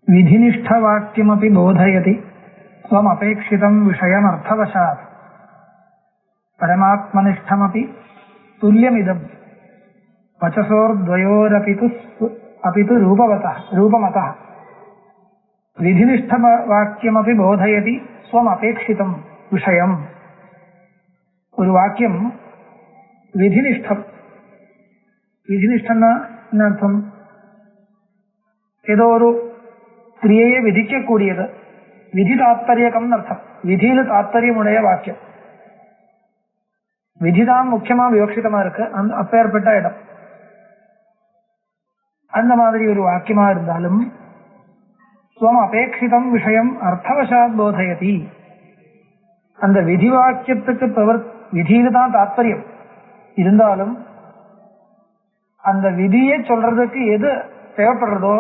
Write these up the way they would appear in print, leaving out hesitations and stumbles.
विधिनिष्ठवाक्यमपि बोधयति स्वमपेक्षितं विषयमर्थवशात् परमात्मनिष्ठमपि तुल्यमिदं वचसोर्द्वयोरपि तु रूपमतः विधिनिष्ठवाक्यमपि बोधयति स्वमपेक्षितं विषयं. ഒരു വാക്യം വിധിനിഷ്ഠം. വിധിനിഷ്ഠം എന്നർത്ഥം ഏതോ ഒരു ക്രിയയെ വിധിക്കக்கூடிയത്. വിധി താത്പര്യകം എന്നർത്ഥം. വിധിയിൽ താത്പര്യമുடைய വാക്യം. விதிதான் முக்கியமா விவக்ஷிதமா இருக்கு. அப்பேற்பட்ட இடம் அந்த மாதிரி ஒரு வாக்கியமா இருந்தாலும் ஸ்வம் அபேட்சிதம் விஷயம் அர்த்தவசாத் போதயதி. அந்த விதி வாக்கியத்துக்கு விதியில தான் தாத்பரியம் இருந்தாலும் அந்த விதியை சொல்றதுக்கு எது தேவைப்படுறதோ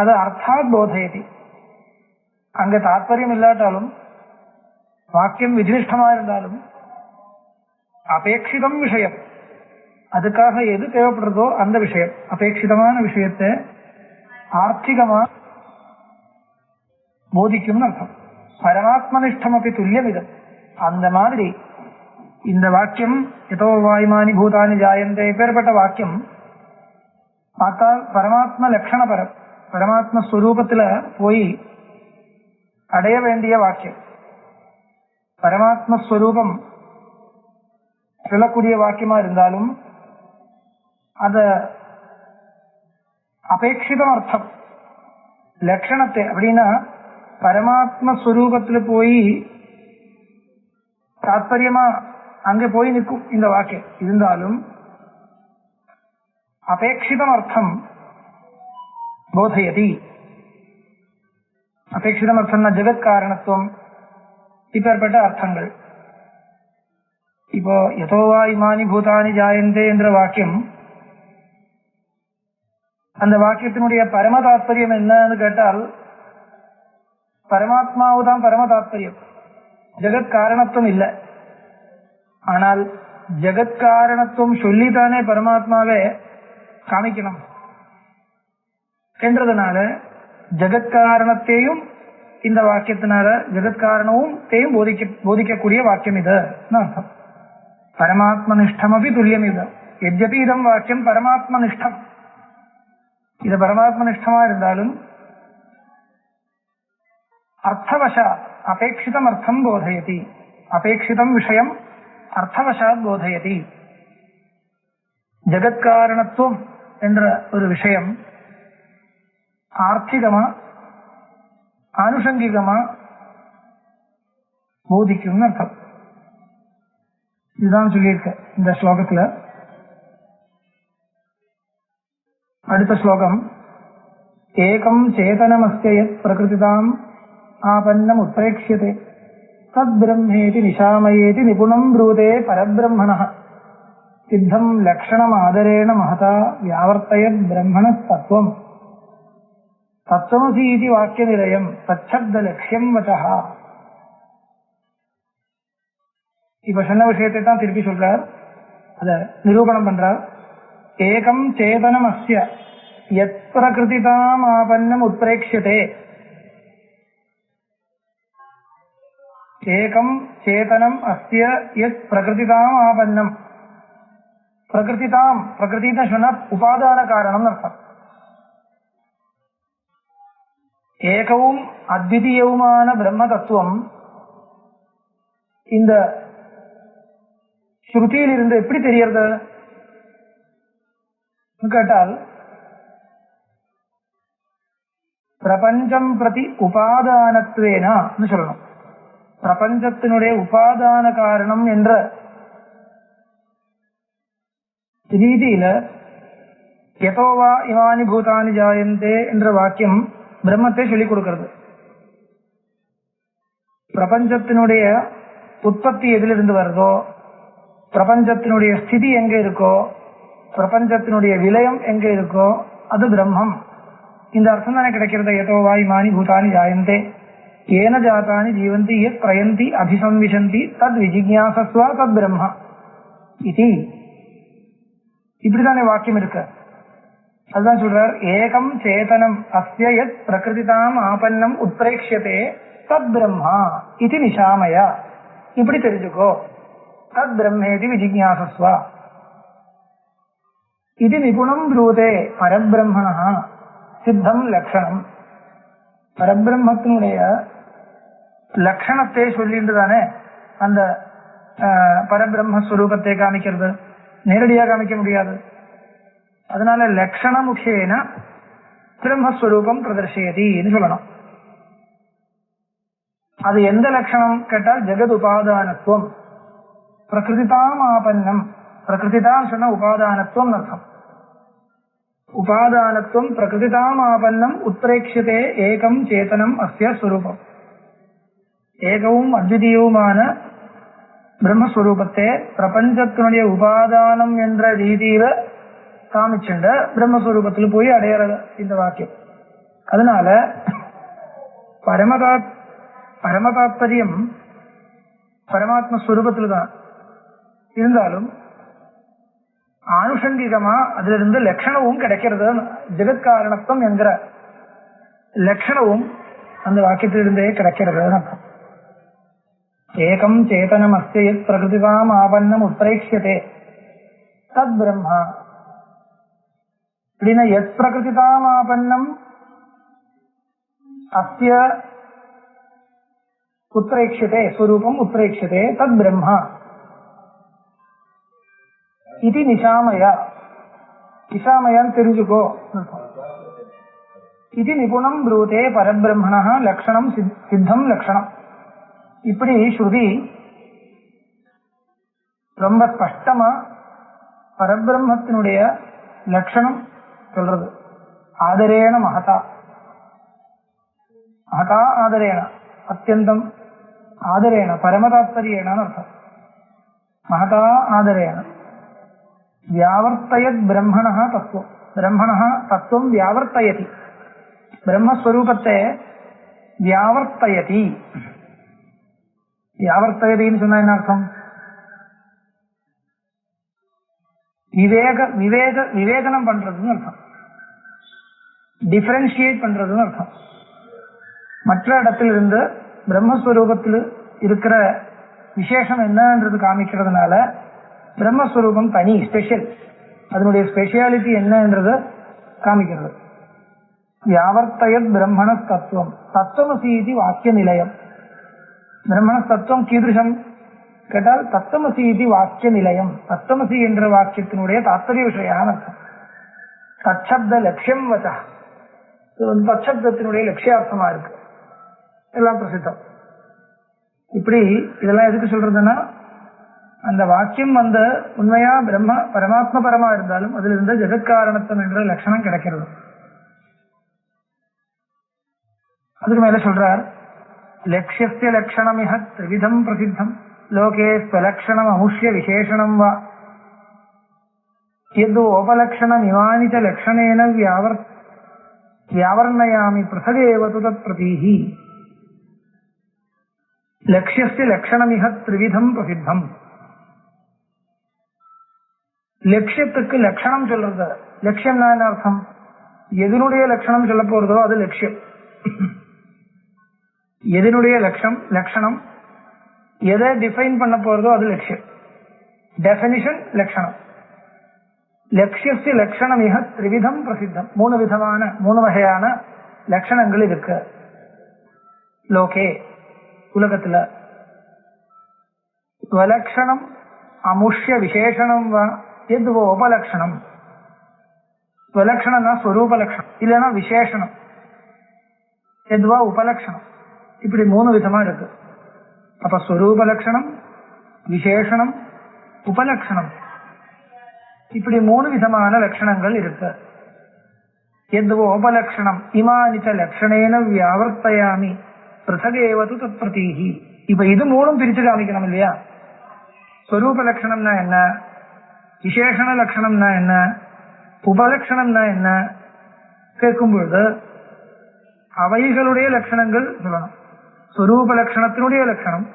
அது அர்த்தாத் போதயதி. அங்க தாத்பரியம் இல்லாட்டாலும் வாக்கியம் விதினிஷ்டமா இருந்தாலும் அபேட்சிதம் விஷயம் அதுக்காக எது தேவைப்படுறதோ அந்த விஷயம் அபேட்சிதமான விஷயத்தை ஆர்த்திகமா போதிக்கும் அர்த்தம். பரமாத்மனிஷ்டம் அப்படி துல்லியமிதம். அந்த மாதிரி இந்த வாக்கியம் எதோ வாயுமானி பூதானி ஜாயந்தே பேர்பட்ட வாக்கியம் பார்த்தால் பரமாத்ம லட்சணபரம் பரமாத்ம ஸ்வரூபத்துல போய் அடைய வேண்டிய வாக்கியம். பரமாத்ம ஸ்வரூபம் சொல்லக்கூடிய வாக்கியமா இருந்தாலும் அத அபேட்சிதம் அர்த்தம் லட்சணத்தை அப்படின்னா பரமாத்மஸ்வரூபத்துல போய் தாத்பரியமா அங்க போய் நிற்கும் இந்த வாக்கியம் இருந்தாலும் அபேட்சிதம் அர்த்தம் போதயதி. அபேட்சிதம் அர்த்தம்னா ஜெகத் காரணத்துவம் இப்பேற்பட்ட அர்த்தங்கள். இப்போ யதோவா இமானி பூதானி ஜாயந்தே என்ற வாக்கியம் அந்த வாக்கியத்தினுடைய பரம தாத்பரியம் என்னன்னு கேட்டால் பரமாத்மாவுதான் பரம தாத்பரியம். ஜெகத் காரணத்துவம் இல்லை. ஆனால் ஜெகத் காரணத்துவம் சொல்லித்தானே பரமாத்மாவே காமிக்கணும் என்றதுனால ஜெகத்காரணத்தையும் இந்த வாக்கியத்தினால ஜெகத்காரணமும் போதிக்கக்கூடிய வாக்கியம் இது அர்த்தம். பரமாத்மனிஷ்டமபி துல்லியம் இது. எத்யபி இதம் வாக்கியம் பரமாத்மனிஷ்டம். இது பரமாத்மனிஷ்டமா இருந்தாலும் அர்த்தவசாத் அபேட்சிதம் அர்த்தம் போதயதி. அபேட்சிதம் விஷயம் அர்த்தவசாத் போதயதி. ஜெகத்காரணத்துவம் என்ற ஒரு விஷயம் ஆர்த்திகமா ஆனுஷங்கிகமா போதிக்கும் அர்த்தம். இதுதான் சொல்லியிருக்க இந்த ஸ்லோகத்துல. அடுத்த ஸ்லோகம் ஏகம் சேதனமஸ்ய யத் பிரகிருதிதாம் ஆபன்னம் உத்ப்ரேக்ஷ்யதே தத் பிரம்மேதி நிஷாமயேதி நிபுணம் ப்ரூதே பரபிரம்மணः சித்தம் லக்ஷணம் ஆதரேண மகதா வியாவர்த்தயத் பிரம்மணஸ் தத்துவம் தத்துவமசி இதி வாக்கிய நிலையம் தச்சப்த லட்சியம் வசஹ. இப்ப சொன்ன விஷயத்தை தான் திருப்பி சொல்றார். அத நிரூபணம் பண்றார். ஏகம் சேதனம் அஸ்ய யத் பிரகிருதிதாம் ஆபன்னம் உத்ப்ரேக்ஷ்யதே. ஏகம் சேதனம் அஸ்ய யத் பிரகிருதிதாம் ஆபன்னம். பிரகிருதிதாம் பிரகிருதின்னு சொன்னா உபாதான காரணம் அர்த்தம். ஏகவும் அத்விதீயவுமான பிரம்ம தத்துவம் இந்த ஸ்ருதியில் இருந்து எப்படி தெரியறது கேட்டால் பிரபஞ்சம் பிரதி உபாதானத்வேனா சொல்லணும். பிரபஞ்சத்தினுடைய உபாதான காரணம் என்ற ரீதியில யதோவா இமானி பூதானி ஜாயந்தே என்ற வாக்கியம் பிரம்மத்தை சொல்லிக் கொடுக்கிறது. பிரபஞ்சத்தினுடைய உற்பத்தி எதிலிருந்து வருதோ, பிரபஞ்சத்தினுடைய ஸ்திதி எங்க இருக்கோ, பிரபஞ்சத்தினுடைய விலயம் எங்க இருக்கோ அது பிரம்மம். இந்த அர்த்தம் தானே கிடைக்கிறது. யதோவா இமானி பூதானி ஜாயந்தே ஏன ஜாதானி ஜீவந்தி யத் பிரயந்தி அபிசம்விசந்தி தத் விஜிக்ஞாசஸ்வ தத் பிரம்ம இது. இப்படிதானே வாக்கியம் இருக்கு. அதுதான் சொல்றார், ஏகம் சேதனம் அஸ்ய யத் பிரகிருதிதாம் ஆபன்னம் உத்ரேக்ஷ்யதே தத் பிரம்மா இது நிஷாமயா. இப்படி தெரிஞ்சுக்கோ. தத் பிரம்மேதி விஜிஞாசஸ்வ. இது நிபுணம் ப்ரூதே பரபிரம்மணः சித்தம் லட்சணம். பரபிரம்மத்தினுடைய லட்சணத்தை சொல்லிட்டு தானே அந்த பரபிரம்மஸ்வரூபத்தை காமிக்கிறது. நேரடியாக காமிக்க முடியாது. அதனால லட்சண முக்கியன பிரம்மஸ்வரூபம் பிரதர்ஷயதின்னு சொல்லணும். அது எந்த லட்சணம் கேட்டால் ஜெகத் உபாதானத்துவம். பிரகிருதிதாம் ஆபன்னம். பிரகிருதிதான் சொன்ன உபாதானத்துவம் அர்த்தம். உபாதானத்துவம் பிரகிருதிதாம் ஆபன்னம் உத்ரேக்ஷதே ஏகம் சேதனம் அஸ்ய ஸ்வரூபம். ஏகவும் அத்விதீயவுமான பிரம்மஸ்வரூபத்தை பிரபஞ்சத்தினுடைய உபாதானம் என்ற ரீதியில காமிச்சுண்ட பிரம்மஸ்வரூபத்தில் போய் அடையிறது இந்த வாக்கியம். அதனால பரமதாத்பரியம் பரமாத்மஸ்வரூபத்தில் தான் இருந்தாலும் ஆனுஷங்கிகமா அதுல இருந்து லட்சணமும் கிடைக்கிறது. ஜெகத்காரணத்துவம் என்கிற லட்சணமும் அந்த வாக்கியத்திலிருந்தே கிடைக்கிறது. ஏகம் சேதனம் அஸ்ய யத் பிரகிருதிதாம் ஆபன்னம் உத்ரேக்ஷ்யதே தத் பிரம்மா. அப்படின்னா யத் பிரகிருதிதாம் ஆபன்னம் அஸ்ய உத்ரேக்ஷ்யதே ஸ்வரூபம் உத்ரேக்ஷ்யதே தத் பிரம்மா இது நிஷாமயா. நிஷாமயான்னு தெரிஞ்சுக்கோ. இது நிபுணம் ப்ரூதே பரபிரம்மணः லக்ஷணம் சித்தம் லக்ஷணம். இப்படி ஸ்ருதி ரொம்ப ஸ்பஷ்டமா பரபிரம்மத்தினுடைய லட்சணம் சொல்றது. ஆதரேன மகதா. மகதா ஆதரேன அத்தியந்தம் ஆதரேன பரமதாத்பரியேன அர்த்தம். மகதா ஆதரேன வியாவர்த்தயத் பிரம்மணः தத்துவம். பிரம்மணः தத்துவம் வியாவர்த்தயதி. பிரம்மஸ்வரூபத்தை வியாவர்த்தயதி. வியாவர்த்தயதின்னு சொன்னா என்ன அர்த்தம்? விவேகனம் பண்றதுன்னு அர்த்தம். டிஃபரன்ஷியேட் பண்றதுன்னு அர்த்தம். மற்ற இடத்திலிருந்து பிரம்மஸ்வரூபத்தில் இருக்கிற விசேஷம் என்னன்றது காமிக்கிறதுனால பிரம்மஸ்வரூபம் தனி ஸ்பெஷல். அதனுடைய ஸ்பெஷாலிட்டி என்னன்றது காமிக்கிறது. வியாவர்த்தயத் பிரம்மண தத்துவம் தத்துவமசி இது வாக்கிய நிலையம். பிரம்மண தத்துவம் கீதிருஷம் கேட்டால் தத்துவமசி இது வாக்கிய நிலையம். தத்துவமசி என்ற வாக்கியத்தினுடைய தாத்பரிய விஷயம் அர்த்தம். தச்சப்த லட்சியம் வச்சா. தச்சப்தத்தினுடைய லட்சியார்த்தமா இருக்கு. எல்லாம் பிரசித்தம். இப்படி இதெல்லாம் எதுக்கு சொல்றதுன்னா அந்த வாக்கியம் உண்மையா பிரம்ம பரமாத்ம பரமா இருந்தாலும் அதுல இருந்து ஜெகத்காரணத்துவம் என்ற லட்சணம் கிடைக்கிறது. அதுக்கு மேல சொல்றார், லட்சியஸ்ய லட்சணமிஹ த்ரிவிதம் பிரசித்தம் லோகே ஸ்வலக்ஷணம் அமுஷ்ய விசேஷணம் வா யது உபலக்ஷணம் இமானி ச லக்ஷணேன வியாவர்ணயாமி பிரசகேவ து தத் பிரதீஹி. லட்சியஸ்ய லட்சணமிஹ த்ரிவிதம் பிரசித்தம். லட்சியத்துக்கு லட்சணம் சொல்றது. லட்சியம்னா என்ன அர்த்தம்? எதனுடைய லட்சணம் சொல்ல போறதோ அது லட்சியம். எதனுடைய லட்சணம் எதை டிஃபைன் பண்ண போறதோ அது லட்சியம். டெஃபினிஷன் லட்சணம். லட்சியஸ்ய லட்சணம் மிக த்ரிவிதம் பிரசித்தம். மூணு வகையான லட்சணங்கள் இருக்கு லோகே உலகத்துல. ஸ்வலக்ஷணம் அமுஷ்ய விசேஷணம் வா எதுவோ உபலக்ஷணம். ஸ்வலக்ஷணம்னா ஸ்வரூப லட்சணம், இல்லைன்னா விசேஷணம், எதுவா உபலக்ஷணம். இப்படி மூணு விதமா இருக்கு. அப்ப ஸ்வரூப லட்சணம், விசேஷணம், உபலக்ஷணம், இப்படி மூணு விதமான லட்சணங்கள் இருக்கு. எதுவோ உபலக்ஷணம் இமானிச்ச லட்சணேன வியாவர்த்தயாமி பிரசகேவது தத் பிரதீஹி. இப்ப இது மூணும் பிரிச்சு காமிக்கணும் இல்லையா? ஸ்வரூப லட்சணம்னா என்ன, விசேஷண லட்சணம்னா என்ன, உபலட்சணம்னா என்ன கேட்கும் பொழுது அவைகளுடைய லட்சணங்கள் சொல்லணும். ஸ்வரூப லட்சணத்தினுடைய லட்சணம்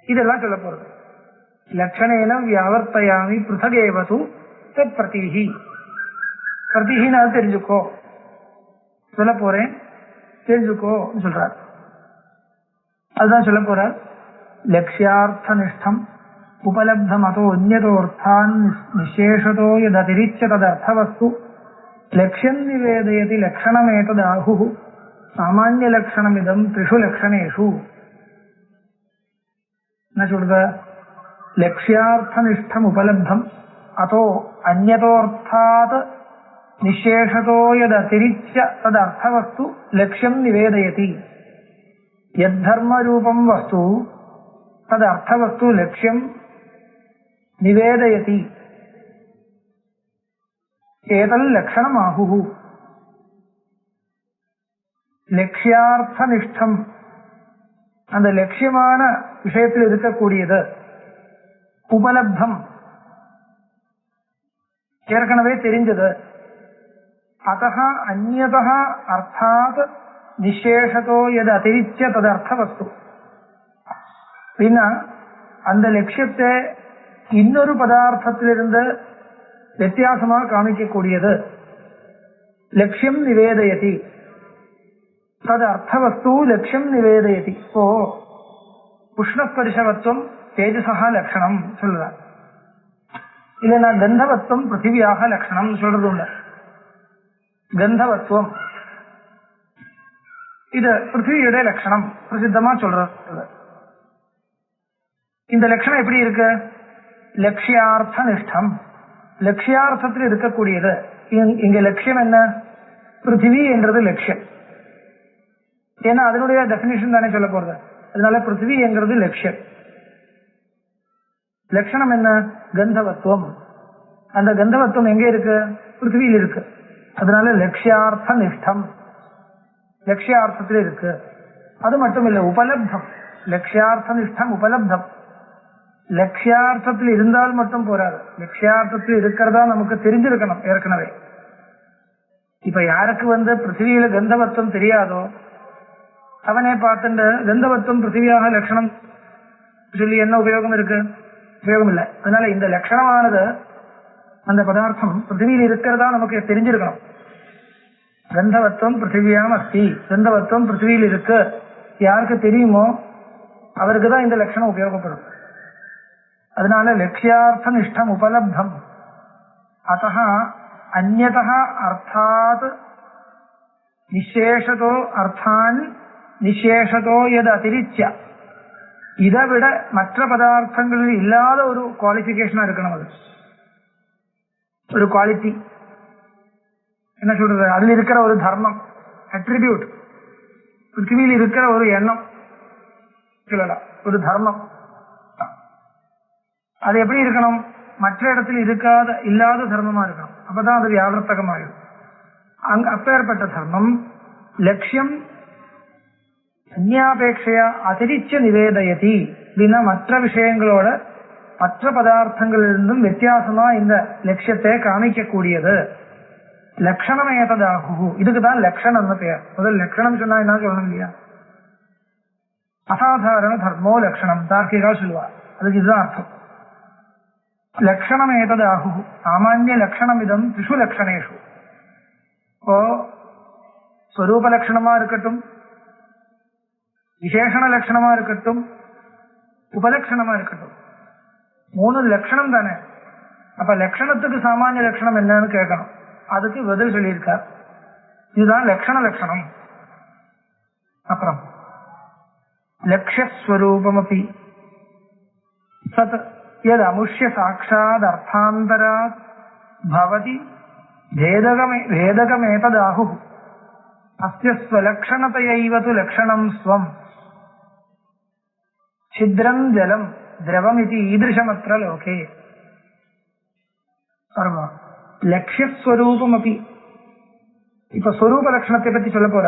இதெல்லாம் சொல்ல போறது. லட்சணேன வியாவர்த்தயாமி பிருதகேவது தத் பிரதீஹி. பிரதிஹின்னு அது தெரிஞ்சுக்கோ, சொல்ல போறேன் தெரிஞ்சுக்கோன்னு சொல்றார். அதுதான் சொல்ல போறார். லட்சியார்த்த நிஷ்டம் உபலப்தமதோ அந்யதோர்த்தான் நிசேஷதோ யததிரிச்ய ததர்த்தவஸ்து லட்சியம் நிவேதயதி லக்ஷணமேததாஹு சாமானிய லக்ஷணமிதம் த்ரிஷு லக்ஷணேஷு. என்ன சொல்றது? லட்சியார்த்த நிஷ்டம் உபலப்தம் அதோ அந்யதோர்த்தாத் நிசேஷதோ யததிரிச்ய ததர்த்தவஸ்து லக்ஷ்யம் நிவேதயதி யத்தர்மரூபம் வஸ்து ததர்த்தவஸ்து லக்ஷ்யம் நிவேதயதி ஏதல் லக்ஷணமாஹு. லட்சியார்த்த நிஷ்டம் அந்த லட்சியமான விஷயத்தில் இருக்கக்கூடியது, உபலப்தம் ஏற்கனவே தெரிஞ்சது, அதஹ அந்யதஹ அர்த்தாத் நிசேஷதோ எது அதிரிச்ய ததர்த்த வஸ்து. அந்த லட்சியத்தை இன்னொரு பதார்த்தத்திலிருந்து வித்தியாசமாக காமிக்கக்கூடியது. லட்சியம் நிவேதயதி தது அர்த்தவஸ்து லட்சியம் நிவேதயதி. இப்போ உஷ்ணஸ்பரிசவத்துவம் தேஜசா லட்சணம் சொல்றார். இல்லைன்னா கந்தவத்துவம் பிருத்திவியாக லட்சணம் சொல்றது உண்டு. கந்தவத்துவம் இது பிருத்திவியுடைய லட்சணம் பிரசித்தமா சொல்றது. இந்த லட்சணம் எப்படி இருக்கு? லட்சியார்த்த நிஷ்டம், லட்சியார்த்தத்தில் இருக்கக்கூடியது. இங்க லட்சியம் என்ன? பிருத்திவி என்றது லட்சியம். ஏன்னா அதனுடைய டெபினிஷன் தானே சொல்ல போறது. அதனால பிருத்திவி என்கிறது லட்சியம். லட்சணம் என்ன? கந்தவத்துவம். அந்த கந்தவத்துவம் எங்க இருக்கு? பிருத்திவியில் இருக்கு. அதனால லட்சியார்த்த நிஷ்டம், லட்சியார்த்தத்தில் இருக்கு. அது மட்டும் இல்லை, உபலப்தம். லட்சியார்த்த நிஷ்டம் உபலப்தம். லட்சியார்த்தத்தில் இருந்தால் மட்டும் போராது, லட்சியார்த்தத்தில் இருக்கிறதா நமக்கு தெரிஞ்சிருக்கணும் ஏற்கனவே. இப்ப யாருக்கு பிருத்திவியில கந்தவத்துவம் தெரியாதோ அவனே பார்த்துட்டு கந்தவத்துவம் பிருத்திவியாக லட்சணம் சொல்லி என்ன உபயோகம் இருக்கு? உபயோகம் இல்லை. அதனால இந்த லட்சணமானது அந்த பதார்த்தம் பிருத்திவியில் இருக்கிறதா நமக்கு தெரிஞ்சிருக்கணும். கந்தவத்துவம் பிருத்திவியாம் அஸ்தி, கந்தவத்துவம் பிருத்திவியில் இருக்கு யாருக்கு தெரியுமோ அவருக்கு தான் இந்த லட்சணம் உபயோகப்படும். அதனால லட்சியார்த்த நிஷ்டம் உபலப்தம் அத்தஹ அந்யதஹ அர்த்தாத் நிசேஷதோ அர்த்தான் நிசேஷதோ எது அதிரிச்ய. இதை விட மற்ற பதார்த்தங்களில் இல்லாத ஒரு குவாலிபிகேஷனா இருக்கணும். அது ஒரு குவாலிட்டி. என்ன சொல்றது? அதில் இருக்கிற ஒரு தர்மம், அட்ரிபியூட், பிருத்திவியில் இருக்கிற ஒரு எண்ணம் சொல்லலாம், ஒரு தர்மம். அது எப்படி இருக்கணும்? மற்ற இடத்தில் இல்லாத தர்மமா இருக்கணும். அப்பதான் அது வியாவர்த்தகமாகும். அப்பேற்பட்ட தர்மம் லட்சியம் அந்யாபேட்சையா அதிரிச்ச நிவேதயதி அப்படின்னா மற்ற விஷயங்களோட மற்ற பதார்த்தங்களிலிருந்தும் வித்தியாசமா இந்த லட்சியத்தை காமிக்கக்கூடியது. லட்சணம் ஏததாகு. இதுக்குதான் லட்சணம்னு பெயர். முதல் லட்சணம் சொன்னா என்ன சொல்லணும் இல்லையா? அசாதாரண தர்மோ லட்சணம் தார்க்கிகா சொல்லுவார். அதுக்கு இதுதான் அர்த்தம். லட்சணம் ஏததாகு சாமானிய லட்சணம் இதம் திஷு லட்சணேஷு. இப்போ ஸ்வரூப லட்சணமா இருக்கட்டும், விசேஷண லட்சணமா இருக்கட்டும், உபலட்சணமா இருக்கட்டும், மூணு லட்சணம் தானே. அப்ப லட்சணத்துக்கு சாமானிய லட்சணம் என்னன்னு கேட்கணும். அதுக்கு பதில் சொல்லியிருக்கார். இதுதான் லட்சணம். அப்புறம் லட்சியஸ்வரூபமபி சத் யத் அமுஷ்ய சாட்சாத் அர்த்தாந்தராத் பவதி பேதகமேததாஹு அஸ்ய ஸ்வலக்ஷணதயைவ து லக்ஷணம் ஸ்வம் சித்ரம் ஜலம் திரவம் இது ஈதிருஷமத்ர லோகே. லட்சியஸ்வரூபம் அப்படி. இப்ப ஸ்வரூப லட்சணத்தை பத்தி சொல்ல போற.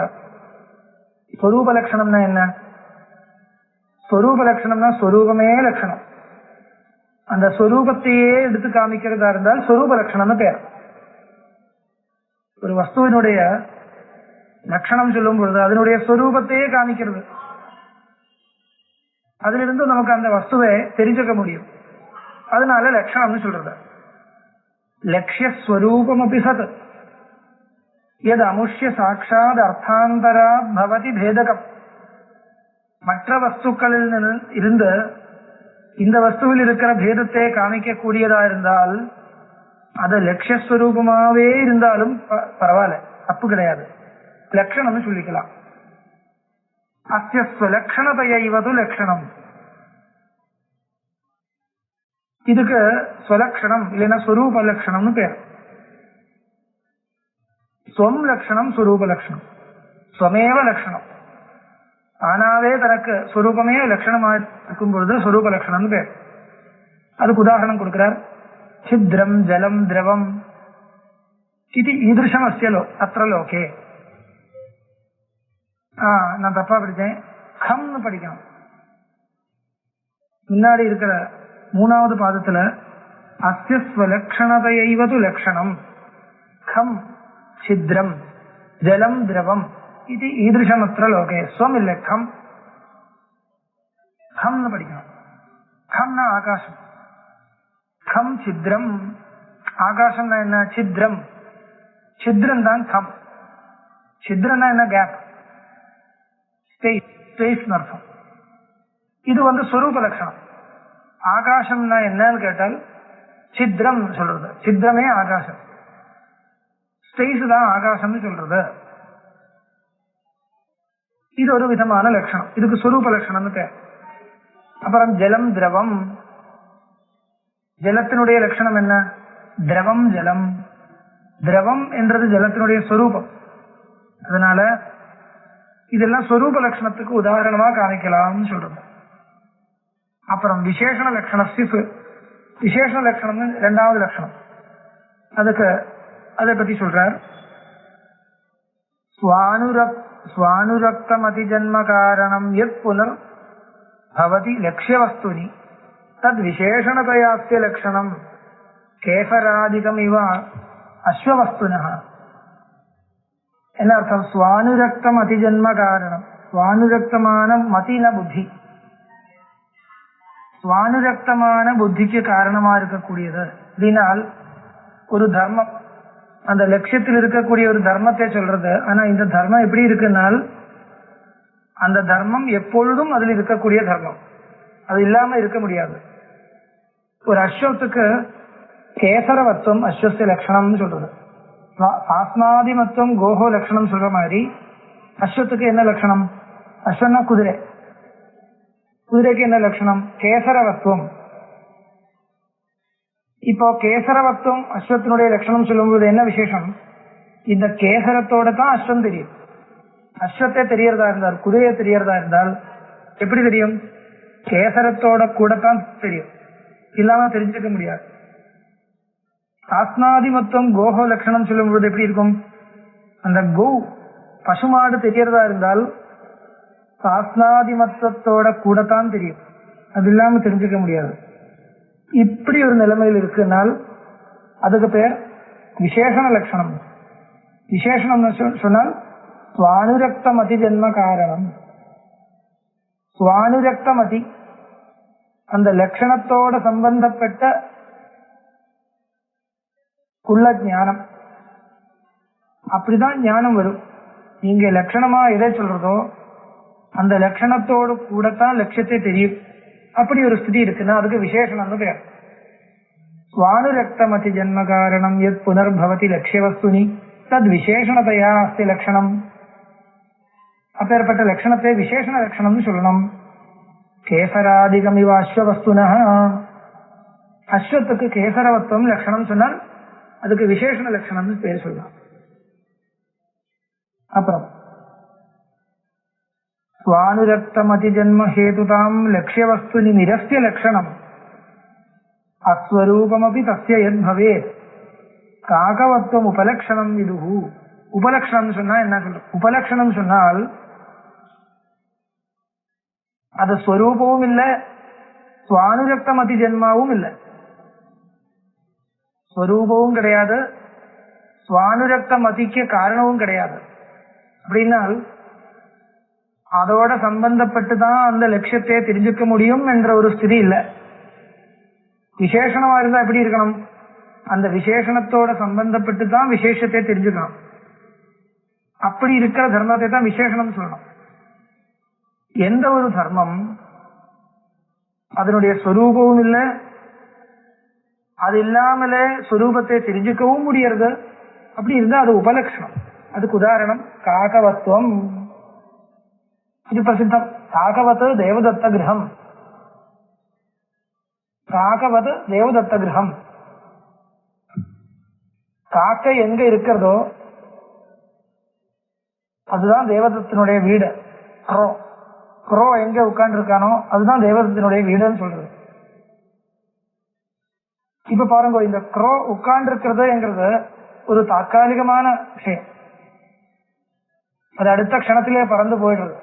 ஸ்வரூப லட்சணம்னா என்ன? ஸ்வரூப லட்சணம்னா ஸ்வரூபமே லட்சணம். அந்த ஸ்வரூபத்தையே எடுத்து காமிக்கிறதா இருந்தால் ஸ்வரூப லட்சணம்னு பேர். ஒரு வஸ்துவினுடைய லட்சணம் சொல்லும் பொழுது அதனுடைய ஸ்வரூபத்தையே காமிக்கிறது. அதிலிருந்து நமக்கு அந்த வஸ்துவை தெரிஞ்சுக்க முடியும். அதனால லட்சணம்னு சொல்றது. லட்சியஸ்வரூபம் அப்படி சத். எது அமுஷ்ய சாட்சாத் அர்த்தாந்தரா பவதி பேதகம். மற்ற வஸ்துக்களில் இருந்து இந்த வஸ்துவில் இருக்கிற பேதத்தை காமிக்க கூடியதா இருந்தால் அது லட்சியஸ்வரூபமாவே இருந்தாலும் பரவாயில்ல, தப்பு கிடையாது, லட்சணம்னு சொல்லிக்கலாம். அஸ்ய ஸ்வலக்ஷணதையைவது லட்சணம். இதுக்கு ஸ்வலக்ஷணம் இல்லைன்னா ஸ்வரூப லட்சணம்னு பேர். ஸ்வம் லட்சணம் ஸ்வரூப லட்சணம். ஸ்வமேவ லட்சணம் ஆனாவே தனக்கு ஸ்வரூபமே லட்சணமாக இருக்கும் பொழுது ஸ்வரூப லட்சணம்னு பேர். அதுக்கு உதாரணம் கொடுக்கிறார். சித்ரம் ஜலம் திரவம் இது ஈதிருஷம் அஸ்ய அத்திர லோகே. நான் தப்பா படித்தேன், கம்னு படிக்கணும். முன்னாடி இருக்கிற 3வது பாதத்துல அஸ்ய ஸ்வலக்ஷணதையைவது லட்சணம் கம் சித்ரம் ஜலம் திரவம் இது ஈதிருஷம் அத்திர லோகே. ஸ்வம் இல்லை, கம். கம்னு படிக்கணும். கம்னா ஆகாசம். கம் சித்ரம். ஆகாசம்னா என்ன? சித்ரம். சித்ரம் தான் கம். சித்ரம்னா என்ன? கேப், ஸ்பேஸ், ஸ்பேஸ் அர்த்தம். இது ஸ்வரூப லட்சணம். ஆகாசம்னா என்னன்னு கேட்டால் சித்ரம் சொல்றது. சித்ரமே ஆகாசம், ஸ்பேஸ் தான் ஆகாசம்னு சொல்றது. இது ஒரு விதமான லட்சணம். இதுக்கு ஸ்வரூப லட்சணம்னு பேர். அப்புறம் ஜலம் திரவம். ஜலத்தினுடைய லட்சணம் என்ன? திரவம் ஜலம். திரவம் என்றது ஜலத்தினுடைய ஸ்வரூபம். அதனால இதெல்லாம் ஸ்வரூப லட்சணத்துக்கு உதாரணமா காமிக்கலாம்னு சொல்றது. அப்புறம் விசேஷண லட்சணம். விசேஷ லட்சணம் 2வது லட்சணம். அதுக்கு அதை பத்தி சொல்றார். ஸ்வானுரக்தம் அதிஜன்ம காரணம் யத் புனர் பவதி லட்சியவஸ்துனி தத் விசேஷணதயாஸ்ய லட்சணம் கேசராதிகம் இவ அஸ்வவஸ்துனஹ. என்ன அர்த்தம்? ஸ்வானுரக்தம் அதிஜன்ம காரணம். ஸ்வானுரக்தமான மதின புத்தி, ஸ்வானுரக்தமான புத்திக்கு காரணமா இருக்கக்கூடியது அப்படின்னால் ஒரு தர்மம், அந்த லட்சியத்தில் இருக்கக்கூடிய ஒரு தர்மத்தை சொல்றது. ஆனா இந்த தர்மம் எப்படி இருக்குன்னால் அந்த தர்மம் எப்பொழுதும் அதில் இருக்கக்கூடிய தர்மம், அது இல்லாம இருக்க முடியாது. ஒரு அஸ்வத்துக்கு கேசரவத்துவம் அஸ்வஸ்ய லட்சணம்னு சொல்றது. ஆஸ்மாதிமத்துவம் கோஹோ லட்சணம் சொல்ற மாதிரி அஸ்வத்துக்கு என்ன லட்சணம்? அஸ்வன்னா குதிரை. குதிரைக்கு என்ன லட்சணம்? கேசரவத்துவம். இப்போ கேசரவத்துவம் அஸ்வத்தினுடைய லட்சணம் சொல்லும்போது என்ன விசேஷம்? இந்த கேசரத்தோட தான் அஸ்வம் தெரியும். அஸ்வத்தை தெரியறதா இருந்தால், குதிரையை தெரியறதா இருந்தால் எப்படி தெரியும்? கேசரத்தோட கூட தான் தெரியும், இல்லாம தெரிஞ்சுக்க முடியாது. ஆஸ்மாதிமத்துவம் கோஹோ லட்சணம் சொல்லும்போது எப்படி இருக்கும்? அந்த கோ பசுமாடு தெரியறதா இருந்தால் ஆஸ்மாதிமத்துவத்தோட கூட தான் தெரியும், அது இல்லாம தெரிஞ்சுக்க முடியாது. இப்படி ஒரு நிலைமையில் இருக்குனால் அதுக்கு பேர் விசேஷண லட்சணம். விசேஷணம் சொன்னால் ஸ்வானுரக்தமதி ஜென்ம காரணம். ஸ்வானுரக்தமதி அந்த லட்சணத்தோட சம்பந்தப்பட்ட உள்ள ஞானம். அப்படிதான் ஞானம் வரும். நீங்க லட்சணமா எதை சொல்றதோ அந்த லட்சணத்தோடு கூடத்தான் லட்சியத்தை தெரியும். அப்படி ஒரு ஸ்திதி இருக்குன்னா அதுக்கு விசேஷணம்னு பேர். ஸ்வானுரக்தமதி ஜென்ம காரணம் யத் புனர்பவதி லட்சியவஸ்துனி தத் விசேஷணதையா அஸ்தி லட்சணம். அப்பேற்பட்ட லட்சணத்தை விசேஷண லட்சணம்னு சொல்லணும். கேசராதிகம் இவ அஸ்வவஸ்துனஹ. அஸ்வத்துக்கு கேசரவத்துவம் லட்சணம் சொன்னால் அதுக்கு விசேஷண லட்சணம்னு பேர் சொல்லலாம். அப்புறம் ஸ்வானுரக்தமதி ஜென்ம ஹேதுதாம் லட்சியவஸ்துனி நிரஸ்ய லட்சணம் அஸ்வரூபமபி தஸ்ய யத் பவேத் காகவத்துவம் உபலக்ஷணம் விதுஹு. உபலக்ஷணம் சொன்னா என்ன சொல்ற? உபலக்ஷணம் சொன்னால் அது ஸ்வரூபமும் இல்லை, ஸ்வானுரக்தமதி ஜென்மாவும் இல்லை. ஸ்வரூபமும் கிடையாது, ஸ்வானுரக்தமதிக்கு காரணமும் கிடையாது. அப்படின்னால் அதோட சம்பந்தப்பட்டு தான் அந்த லட்சியத்தை தெரிஞ்சுக்க முடியும் என்ற ஒரு ஸ்திதி இல்லை. விசேஷணமா இருந்தா எப்படி இருக்கணும்? அந்த விசேஷணத்தோட சம்பந்தப்பட்டு தான் விசேஷத்தை தெரிஞ்சுக்கணும். அப்படி இருக்கிற தர்மத்தை தான் விசேஷனம் சொல்லணும். எந்த ஒரு தர்மம் அதனுடைய ஸ்வரூபமும் இல்லை, அது இல்லாமலே ஸ்வரூபத்தை தெரிஞ்சுக்கவும் முடியறது, அப்படி இருந்தா அது உபலட்சணம். அதுக்கு உதாரணம் காகவத்துவம். இது பிரசித்தம். காகவத் தேவதத்த கிரகம், காகவத் தேவதத்த கிரகம். காக்கை எங்க இருக்கிறதோ அதுதான் தேவதத்தினுடைய வீடு. குரோ குரோ எங்க உட்கார்ந்து இருக்கானோ அதுதான் தேவதத்தினுடைய வீடுன்னு சொல்றது. இப்ப பாருங்க, இந்த குரோ உட்கார்ந்து இருக்கிறதுங்கிறது ஒரு தற்காலிகமான விஷயம். அது அடுத்த க்ஷணத்திலே பறந்து போயிடுறது.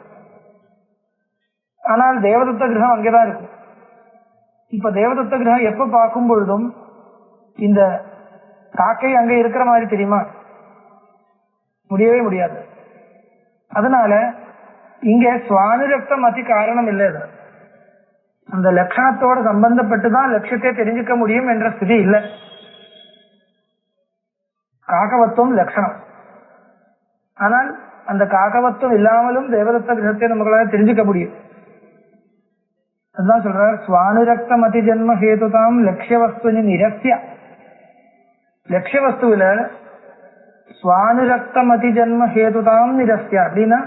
ஆனால் தேவதத்த கிரகம் அங்கேதான் இருக்கும். இப்ப தேவதத்த கிரகம் எப்ப பார்க்கும் பொழுதும் இந்த காக்கை அங்க இருக்கிற மாதிரி தெரியுமா? முடியவே முடியாது. அதனால இங்க சுவானுரக்தம் அதி காரணம் இல்லை. அந்த லட்சணத்தோட சம்பந்தப்பட்டுதான் லட்சியத்தை தெரிஞ்சுக்க முடியும் என்ற ஸ்திதி இல்லை. காகவத்துவம் லட்சணம். ஆனால் அந்த காகவத்துவம் இல்லாமலும் தேவதத்த கிரகத்தை நம்மளால தெரிஞ்சுக்க முடியும். அதுதான் சொல்றார், சுவானுரக்தம் அதி ஜென்ம ஹேதுதாம் லட்சிய வஸ்து நிரஸ்ய. லட்சிய வஸ்துவில சுவானுரக்தம் அதி ஜென்ம ஹேதுதாம் நிரஸ்ய அப்படின்னா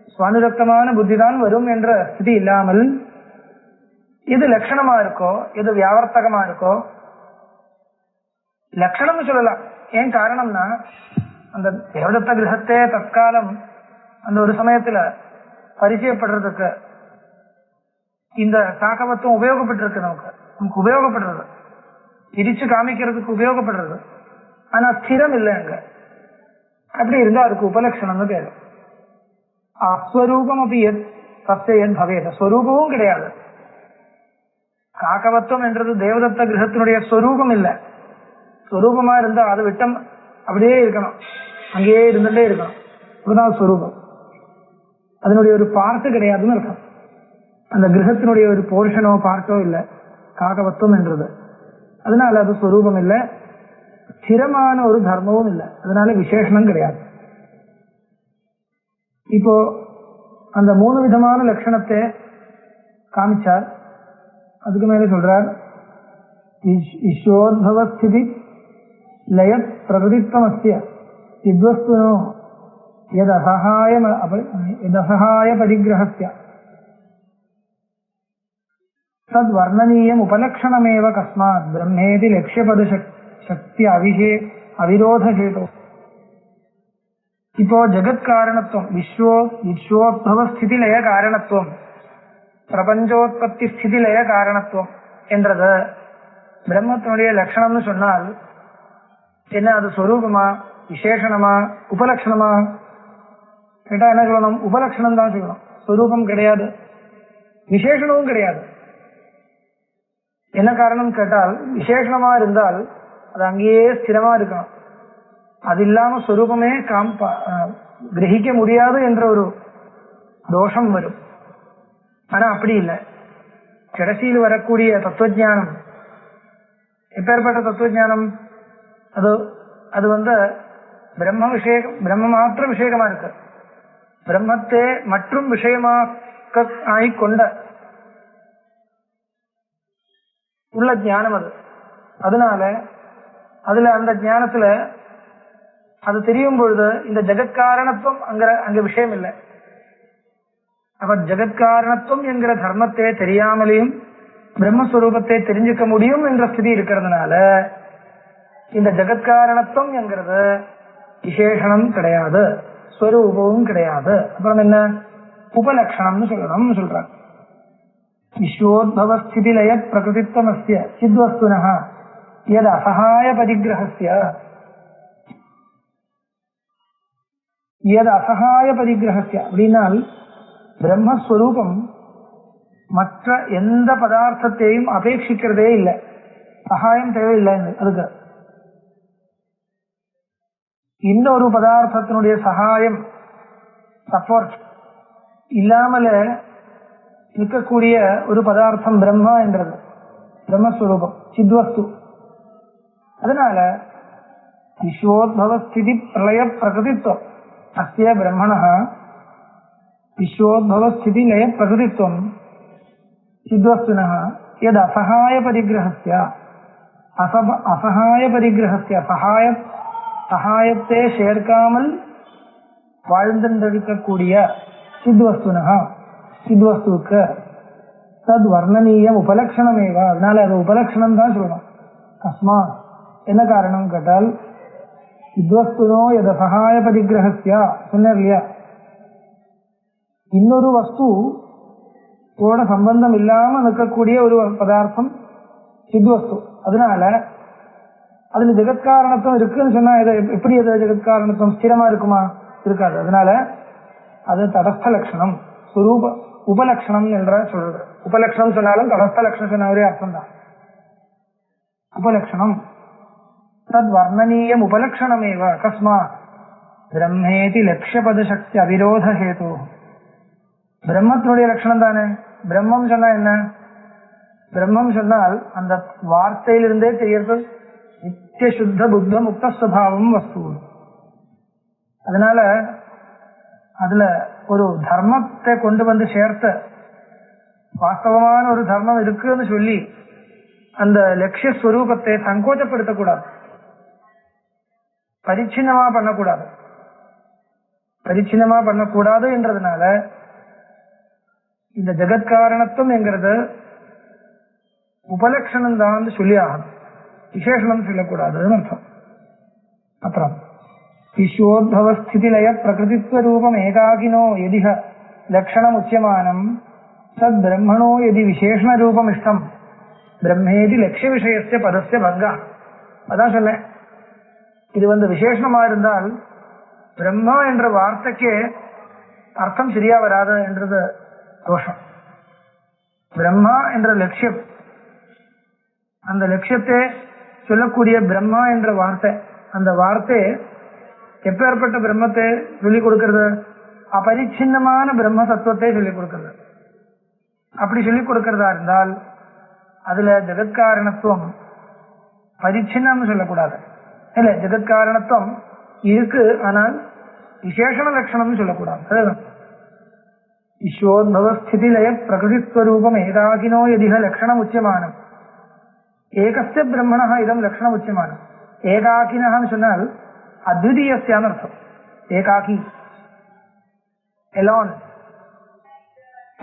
சுவானுரக்தமான புத்தி தான் வரும் என்ற ஸ்திதி இல்லாமல் எது லட்சணமா இருக்கோ, எது வியாவர்த்தகமா இருக்கோ, லட்சணம்னு சொல்லலாம். ஏன் காரணம்னா அந்த தேவதத்த கிரகத்தை தற்காலம் அந்த ஒரு சமயத்துல பரிச்சயப்படுறதுக்கு இந்த காகவத்துவம் உபயோகப்பட்டிருக்கு. நமக்கு உபயோகப்படுறது, இடிச்சு காமிக்கிறதுக்கு உபயோகப்படுறது. ஆனா ஸ்திரம் இல்லை அங்க. அப்படி இருந்தா அதுக்கு உபலட்சணம்னு பேரு. அஸ்வரூபம் அப்படி சத்தியன் பவேத, ஸ்வரூபமும் கிடையாது. காகவத்துவம் என்றது தேவதத்த கிரகத்தினுடைய ஸ்வரூபம் இல்லை. ஸ்வரூபமா இருந்தா அது விட்டம் அப்படியே இருக்கணும், அங்கேயே இருந்துட்டே இருக்கணும். அதுதான் ஸ்வரூபம். அதனுடைய ஒரு பார்ட்டு கிடையாதுன்னு இருக்கும். அந்த கிரகத்தினுடைய ஒரு போர்ஷனோ பார்ட்டோ இல்லை காகவத்துவம் என்றது. அதனால அது ஸ்வரூபம் இல்லை, ஸ்திரமான ஒரு தர்மமும் இல்லை. அதனால விசேஷனம் கிடையாது. இப்போ அந்த 3 விதமான லட்சணத்தை காமிச்சார். அதுக்கு மேலே சொல்றார், ஈஸ்வோத்பவஸ்திதி லய பிரகதித்வமஸ்ய சித்வஸ்துனோ யதசகாய பரிகிரஹஸ்ய தத் வர்ணனீயம் உபலக்ஷணமேவ கஸ்மாத் பிரம்மேதி லட்சியபத சக்தி அவிரோத ஹேதோ. இப்போ ஜெகத் காரணத்துவம், விஸ்வோத்பவ ஸ்திதி லய காரணத்துவம், பிரபஞ்சோத்பத்தி ஸ்திதி லய காரணத்துவம் என்றது பிரம்மத்தினுடைய லட்சணம்னு சொன்னால் என்ன? அது ஸ்வரூபமா, விசேஷணமா, உபலட்சணமா கேட்டா என்ன சொல்லணும்? உபலட்சணம் தான் சொல்லணும். ஸ்வரூபம் கிடையாது, விசேஷணமும் கிடையாது. என்ன காரணம் கேட்டால், விசேஷணமா இருந்தால் அது அங்கேயே ஸ்திரமா இருக்கணும். அது இல்லாம ஸ்வரூபமே கிரகிக்க முடியாது என்ற ஒரு தோஷம் வரும். ஆனா அப்படி இல்லை. கடைசியில் வரக்கூடிய தத்துவஞானம் எப்பேற்பட்ட தத்துவஞானம்? அது பிரம்ம மாத்திர விஷயமா இருக்கு. பிரம்மத்தை மற்றும் விஷயமாக ஆகிக்கொண்ட உள்ள ஞானம் அது. அதனால அதுல அந்த ஞானத்துல அது தெரியும் பொழுது இந்த ஜெகத்காரணத்துவம் அங்க விஷயம் இல்லை. அப்ப ஜெகத்காரணத்துவம் என்கிற தர்மத்தை தெரியாமலேயும் பிரம்மஸ்வரூபத்தை தெரிஞ்சுக்க முடியும் என்ற ஸ்திதி இருக்கிறதுனால இந்த ஜெகத்காரணத்துவம் என்கிறது விசேஷனம் கிடையாது, ஸ்வரூபமும் கிடையாது. அப்புறம் என்ன? உபலட்சணம்னு சொல்லணும்னு சொல்றாங்க. விஸ்வோத்பவஸ்திதி லய பிரகிருதித்வமஸ்ய சித்வஸ்துனஹ யத் அசகாய பரிகிரஹஸ்ய அப்படின்னால் பிரம்மஸ்வரூபம் மற்ற எந்த பதார்த்தத்தையும் அபேட்சிக்கிறதே இல்லை. சகாயம் தேவையில்லை. அதுக்கு இன்னொரு பதார்த்தத்தினுடைய சகாயம், சப்போர்ட் இல்லாமல இருக்கக்கூடிய ஒரு பதார்த்தம் பிரம்மா என்றது பிரம்மஸ்வரூபம், சித்வஸ்து. அதனால விஸ்வோத்பவஸ்திதி பிரளய பிரகிருதித்வம் அஸ்ய பிரம்மணः விஸ்வோத்பவஸ்திதி லய பிரகிருதித்வம் சித்வஸ்துனः யத் அசகாய பரிகிரஹஸ்ய அசகாய பரிகிரஹஸ்ய சகாயத்தை சேர்க்காமல் வாழ்ந்திருக்கக்கூடிய சித்வஸ்துனः சித்வஸ்துக்கு தத் வர்ணனீயம் உபலக்ஷணமேவ. அதனால அது உபலக்ஷணம் தான் சொல்லணும். கஸ்மா என்ன காரணம் கேட்டால் சித்வஸ்துனோ எத சகாய பரிகிரஹஸ்யா சொன்னார் இல்லையா, இன்னொரு வஸ்து கூட சம்பந்தம் இல்லாம நிற்கக்கூடிய ஒரு பதார்த்தம் சித்வஸ்து. அதனால அதுல ஜெகத்காரணத்துவம் இருக்குன்னு சொன்னா எப்படி அது ஜெகத்காரணத்துவம் ஸ்திரமா இருக்குமா? இருக்காது. அதனால அது தடஸ்த லட்சணம், சுரூப உபலட்சணம் என்ற சொல்றது. உபலட்சணம் சொன்னாலும் தடஸ்த லட்சணம் சொன்ன ஒரே அர்த்தம் தான். உபலட்சணம் தத் வர்ணனீயம் உபலட்சணமேவ. கஸ்மா பிரம்மேதி லட்சியபத சக்தி அவிரோத ஹேது. பிரம்மத்தினுடைய லட்சணம் தானே. பிரம்மம் சொன்னா என்ன? பிரம்மம் சொன்னால் அந்த வார்த்தையிலிருந்தே தெரியறது நித்திய சுத்த புத்த முக்த சுபாவம் வஸ்து. அதனால அதுல ஒரு தர்மத்தை கொண்டு வந்து சேர்த்த வாஸ்தவமான ஒரு தர்மம் இருக்குன்னு சொல்லி அந்த லட்சிய ஸ்வரூபத்தை சங்கோச்சப்படுத்தக்கூடாது, பரிச்சின்னமா பண்ணக்கூடாது. பரிச்சின்னமா பண்ணக்கூடாது என்றதுனால இந்த ஜெகத்காரணத்துவம் என்கிறது உபலட்சணம் தான் சொல்லி ஆகணும், விசேஷனம் சொல்லக்கூடாதுன்னு அர்த்தம். அப்புறம் விஸ்வோத்பவஸ்திதிலய பிரகிருதித்வ ரூபம் ஏகாகினோ எதிக லக்ஷணம் உச்சியமானம் தத் பிரம்மணோ எதி விசேஷண ரூபம் இஷ்டம் பிரம்மேதி லட்சிய விஷயஸ்ய பதஸ்ய பங்கா. அதான் சொன்னேன், இது விசேஷமா இருந்தால் பிரம்மா என்ற வார்த்தைக்கு அர்த்தம் சரியா வராது என்றது தோஷம். பிரம்மா என்ற லட்சியம், அந்த லட்சியத்தை சொல்லக்கூடிய பிரம்மா என்ற வார்த்தை, அந்த வார்த்தை எப்பேற்பட்ட பிரம்மத்தை சொல்லிக் கொடுக்கிறது? அபரிச்சின்னமான பிரம்ம தத்துவத்தை சொல்லிக் கொடுக்கிறது. அப்படி சொல்லிக் கொடுக்கிறதா இருந்தால் அதுல ஜெகத்காரணத்துவம் பரிச்சின்னம் சொல்லக்கூடாது. இல்ல, ஜெகத்காரணத்துவம் இருக்கு, ஆனால் விசேஷண லட்சணம் சொல்லக்கூடாது. விஸ்வோத்பவஸ்திதி லய பிரகிருதிஸ்வரூபம் ஏகாகினோ எதிக லட்சணம் உச்சியமானம் ஏகஸ்ய பிரம்மணः இதம் லட்சணம் உச்சியமானம். ஏகாகினஹன்னு சொன்னால் அத்விதீயஸ்யான்னு அர்த்தம். ஏகாகி, எலோன்,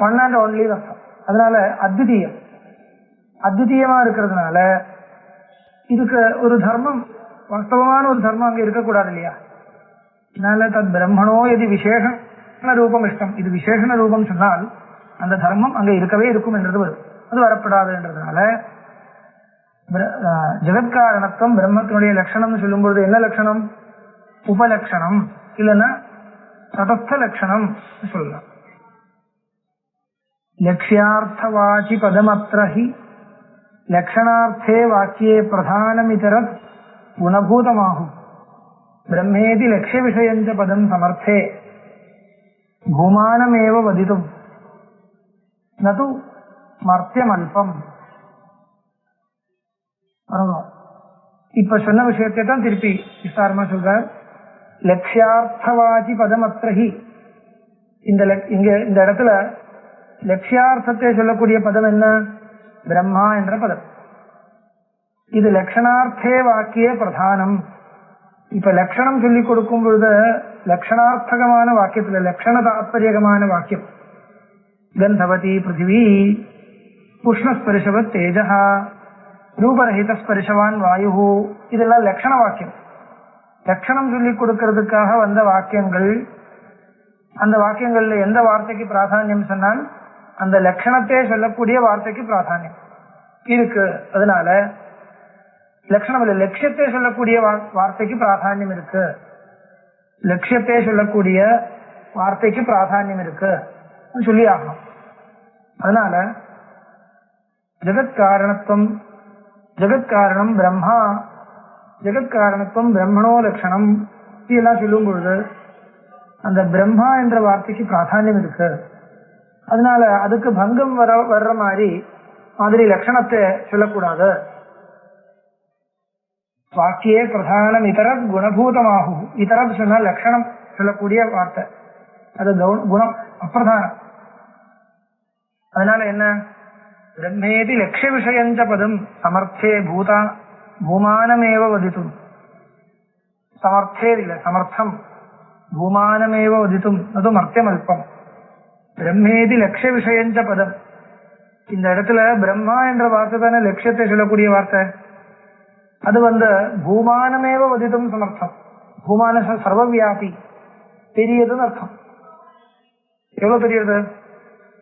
ஒன் அண்ட் ஒன்லி அர்த்தம். அதனால அத்விதீயம், அத்விதீயமா இருக்கிறதுனால இதுக்கு ஒரு தர்மம், வாஸ்தவமான ஒரு தர்மம் அங்க இருக்கக்கூடாது இல்லையா. அதனால தத் பிரம்மணோ எது விசேஷண ரூபம் இஷ்டம், இது விசேஷண ரூபம் சொன்னால் அந்த தர்மம் அங்க இருக்கவே இருக்கும் என்றது வரும், அது வரப்படாது என்றதுனால ஜெகத்காரணத்துவம் பிரம்மத்தினுடைய லட்சணம் சொல்லும் பொழுது என்ன லட்சணம்? உபலட்சணம், இல்லைன்னா தடஸ்த லட்சணம் சொல்லலாம். லட்சியார்த்தவாச்சி பதமத்ரஹி லட்சணார்த்தே வாக்கியே பிரதானமிதரத் குணபூதமாகும் பிரம்மேதி லட்சிய விஷயஞ்ச பதம் சமர்த்தே பூமானமேவ வதிதும் நது மர்த்தியமல்பம். இப்ப சொன்ன விஷயத்தை தான் திருப்பி விஸ்தாரமா சொல்றார். லட்சியார்த்தவாச்சி பதமத்ரஹி, இந்த இடத்துல லட்சியார்த்தத்தை சொல்லக்கூடிய பதம் என்ன? பிரம்மா என்ற பதம். இது லட்சணார்த்தே வாக்கியே பிரதானம். இப்ப லட்சணம் சொல்லிக் கொடுக்கும் பொழுது லட்சணார்த்தகமான வாக்கியத்துல லட்சண தாத்பரியகமான வாக்கியம் கந்தவதி பிருத்திவி உஷ்ணஸ்பரிசவத் தேஜஹா ரூபரஹித ஸ்பரிசவான் வாயு, இதெல்லாம் லட்சண வாக்கியம். லட்சணம் சொல்லிக் கொடுக்கிறதுக்காக வந்த வாக்கியங்கள். அந்த வாக்கியங்கள்ல எந்த வார்த்தைக்கு பிராதானியம் சொன்னால் அந்த லட்சணத்தை சொல்லக்கூடிய வார்த்தைக்கு பிராதானியம் இருக்கு. அதனால லட்சணம் இல்லை, லட்சியத்தை சொல்லக்கூடிய வார்த்தைக்கு பிராதானியம் இருக்கு. லட்சியத்தை சொல்லக்கூடிய வார்த்தைக்கு பிராதானியம் இருக்கு சொல்லி ஆகும். அதனால ஜெகத்காரணத்துவம், ஜெகத்காரணம் பிரம்மா, ஜெகத்காரணத்துவம் பிரம்மணோ லட்சணம் இதெல்லாம் சொல்லும் பொழுது அந்த பிரம்மா என்ற வார்த்தைக்கு பிராதானியம் இருக்கு. அதனால அதுக்கு பங்கம் வர்ற மாதிரி லட்சணத்தை சொல்லக்கூடாது. வாக்கியே பிரதானம் இதரத் குணபூதமாகும். இதரத் சொன்னா லட்சணம் சொல்லக்கூடிய வார்த்தை, அது குணம் அப்பிரதானம். அதனால என்ன, பிரம்மேதி லட்சிய விஷயஞ்ச பதம் சமர்த்தே பூதா பூமானமேவ வதித்தும். சமர்த்தே இல்ல, சமர்த்தம் பூமானமேவ வதித்தும் அது மர்த்தியம் அல்பம். பிரம்மேதி லட்சிய விஷயஞ்ச பதம். இந்த இடத்துல பிரம்மா என்ற வார்த்தை தானே லட்சியத்தை சொல்லக்கூடிய வார்த்தை. அது பூமானமேவ வதித்தும் சமர்த்தம். பூமான சர்வவியாபி, பெரியதுன்னு அர்த்தம். எவ்வளவு பெரியது,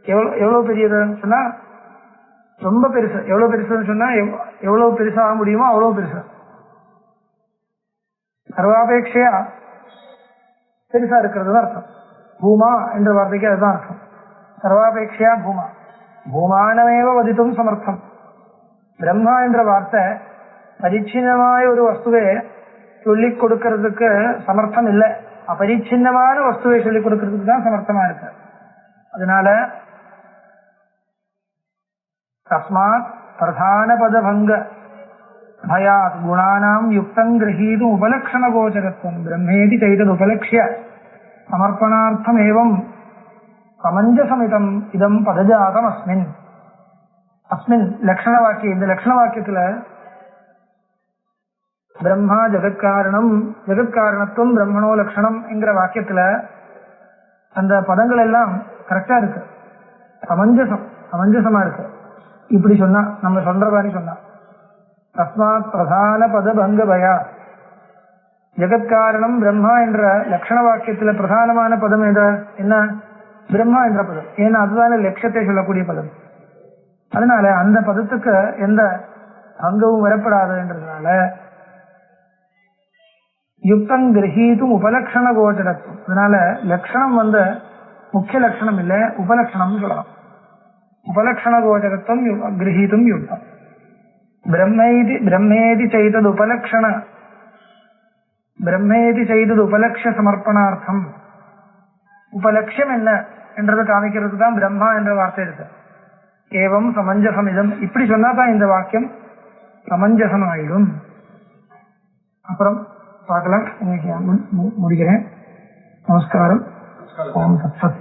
எவ்வளவு பெரியதுன்னு சொன்னா ரொம்ப பெருசு. எவ்வளவு பெருசுன்னு சொன்னா எவ்வளவு பெருசாக முடியுமோ அவ்வளவு பெருசு. சர்வாபேட்சையா பெருசா இருக்கிறது அர்த்தம். பூமா என்ற வார்த்தைக்கு அதுதான் அர்த்தம். சர்வாபேட்சையா பூமா. பூமானமேவ வதித்தும் சமர்த்தம். பிரம்மா என்ற வார்த்தை பரிச்சின்னமாய ஒரு வஸ்துவை சொல்லிக் கொடுக்கறதுக்கு சமர்த்தம் இல்லை, அபரிச்சின்னமான வஸ்துவை சொல்லிக் கொடுக்கறதுக்கு தான் சமர்த்தமா இருக்கு. அதனால தஸ்மாத் பிரதான பதபங்க பயாத் குணானாம் யுக்தம் கிரஹீதும் உபலக்ஷண கோச்சரத்துவம் பிரம்மேதி தைதது உபலக்ஷ்ய சமர்ப்பணார்த்தம் ஏவம் சமஞ்சசமிதம் இதம் பதஜாதம் அஸ்மின். அஸ்மின் லட்சண வாக்கியம். இந்த லட்சண வாக்கியத்துல பிரம்மா ஜெகத்காரணம், ஜெகத்காரணத்துவம் பிரம்மணோ லட்சணம் என்கிற வாக்கியத்துல அந்த பதங்கள் எல்லாம் கரெக்டா இருக்கு, சமஞ்சசமா இருக்கு. இப்படி சொன்னா நம்ம சொல்ற மாதிரி சொன்னா தஸ்மாத் பிரதான பத பங்க பயா ஜெகத்காரணம் பிரம்மா என்ற லட்சண வாக்கியத்துல பிரதானமான பதம் என்ன, பிரம்மா என்ற பதம். ஏன்னா அதுதானே லட்சியத்தை சொல்லக்கூடிய பதம். அதனால அந்த பதத்துக்கு எந்த பங்கவும் வரப்படாதுன்றதுனால யுக்தம் கிரஹீதும் உபலக்ஷண கோச்சரத்துவம். அதனால லட்சணம் முக்கிய லட்சணம் இல்ல, உபலட்சணம் சொல்லலாம். உபலக்ஷண கோச்சரத்துவம் கிரஹீதும் யுக்தம். பிரம்மேதி செய்தது உபலக்ஷண, பிரம்மேதி செய்தது உபலக்ஷ சமர்ப்பணார்த்தம். உபலட்சியம் என்ன என்றதை காமிக்கிறதுக்கு தான் பிரம்மா என்ற வார்த்தை இருக்கு. ஏவம் சமஞ்சசமிதம். இப்படி சொன்னாதான் இந்த வாக்கியம் சமஞ்சசம் ஆயிடும். அப்புறம் பார்க்கலாம். இன்னைக்கு முடிக்கிறேன். நமஸ்காரம். ஓம் தத் சத்.